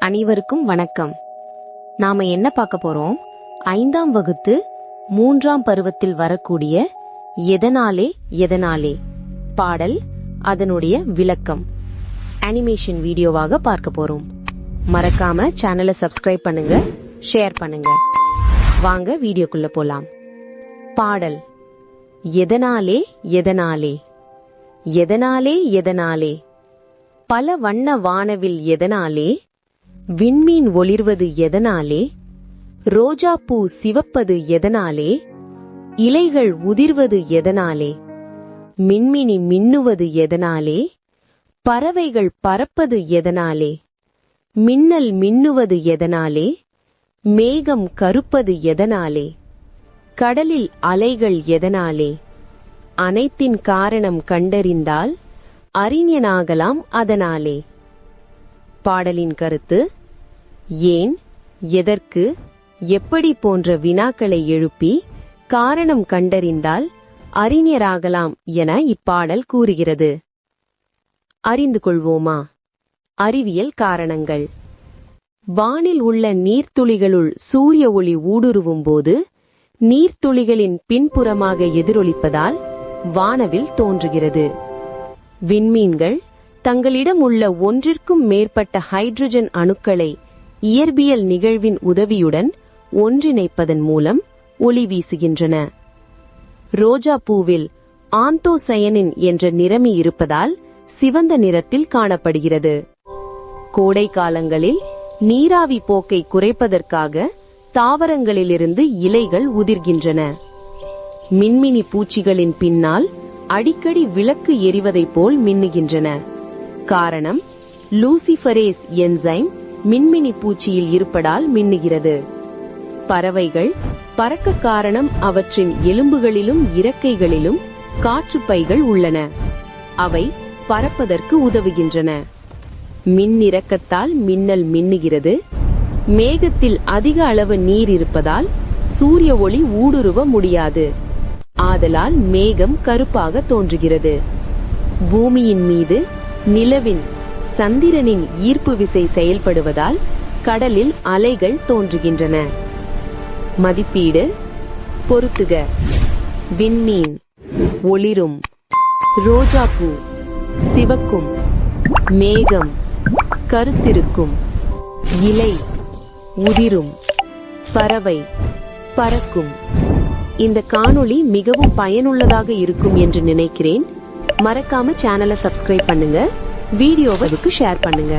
அனைவருக்கும் வணக்கம். நாம என்ன பார்க்க போறோம்? 5ஆம் வகுப்பு 3ஆம் பருவத்தில் வரக்கூடிய எதனாலே பாடல், அதனுடைய விளக்கம் அனிமேஷன் வீடியோவாக பார்க்க போறோம். மறக்காம சேனலை சப்ஸ்கிரைப் பண்ணுங்க, ஷேர் பண்ணுங்க. வாங்க வீடியோக்குள்ள போலாம். பாடல். எதனாலே பல வண்ண வானவில் எதனாலே, விண்மீன் ஒளிர்வது எதனாலே, ரோஜா பூ சிவப்பது எதனாலே, இலைகள் உதிர்வது எதனாலே, மின்மினி மின்னுவது எதனாலே, பறவைகள் பறப்பது எதனாலே, மின்னல் மின்னுவது எதனாலே, மேகம் கருப்பது எதனாலே, கடலில் அலைகள் எதனாலே, அனைத்தின் காரணம் கண்டறிந்தால் அறிஞனாகலாம் அதனாலே. பாடலின் கருத்து: ஏன், எதற்கு, எப்படி போன்ற வினாக்களை எழுப்பி காரணம் கண்டறிந்தால் அறிஞராகலாம் என இப்பாடல் கூறுகிறது. அறிந்து கொள்வோமா? அறிவியல் காரணங்கள். வானில் உள்ள நீர்த்துளிகளுள் சூரிய ஒளி ஊடுருவும் போது நீர்த்துளிகளின் பின்புறமாக எதிரொலிப்பதால் வானவில் தோன்றுகிறது. விண்மீன்கள் தங்களிடம் உள்ள ஒன்றிற்கும் மேற்பட்ட ஹைட்ரஜன் அணுக்களை இயற்பியல் நிகழ்வின் உதவியுடன் ஒன்றிணைப்பதன் மூலம் ஒளி வீசுகின்றன. ரோஜா பூவில் ஆந்தோசயனின் என்ற நிறமி இருப்பதால் சிவந்த நிறத்தில் காணப்படுகிறது. கோடை காலங்களில் நீராவி போக்கை குறைப்பதற்காக தாவரங்களிலிருந்து இலைகள் உதிர்கின்றன. மின்மினி பூச்சிகளின் பின்னால் அடிக்கடி விளக்கு எரிவதைப் போல் மின்னுகின்றன. காரணம், லூசிஃபரேஸ் என்சைம் மின்மினி பூச்சியில் இருப்பதால் மின்னுகிறது. பறவைகள் பறக்க காரணம் அவற்றின் எலும்புகளிலும் இறக்கைகளிலும் காற்றுப்பைகள் உள்ளன. அவை பறப்பதற்கு உதவுகின்றன. மின்னிறக்கத்தால் மின்னல் மின்னுகிறது. மேகத்தில் அதிக அளவு நீர் இருப்பதால் சூரிய ஒளி ஊடுருவ முடியாது. ஆதலால் மேகம் கருப்பாக தோன்றுகிறது. பூமியின் மீது நிலவின், சந்திரனின் ஈர்ப்பு விசை செயல்படுவதால் கடலில் அலைகள் தோன்றுகின்றன. மதிப்பீடு. பொருத்துக. விண்மீன் ஒளிரும், ரோஜாப்பூ சிவக்கும், மேகம் கருத்திருக்கும், இலை உதிரும், பறவை பறக்கும். இந்த காணொளி மிகவும் பயனுள்ளதாக இருக்கும் என்று நினைக்கிறேன். மறக்காம சேனலை சப்ஸ்கிரைப் பண்ணுங்க, வீடியோவுக்கு ஷேர் பண்ணுங்க.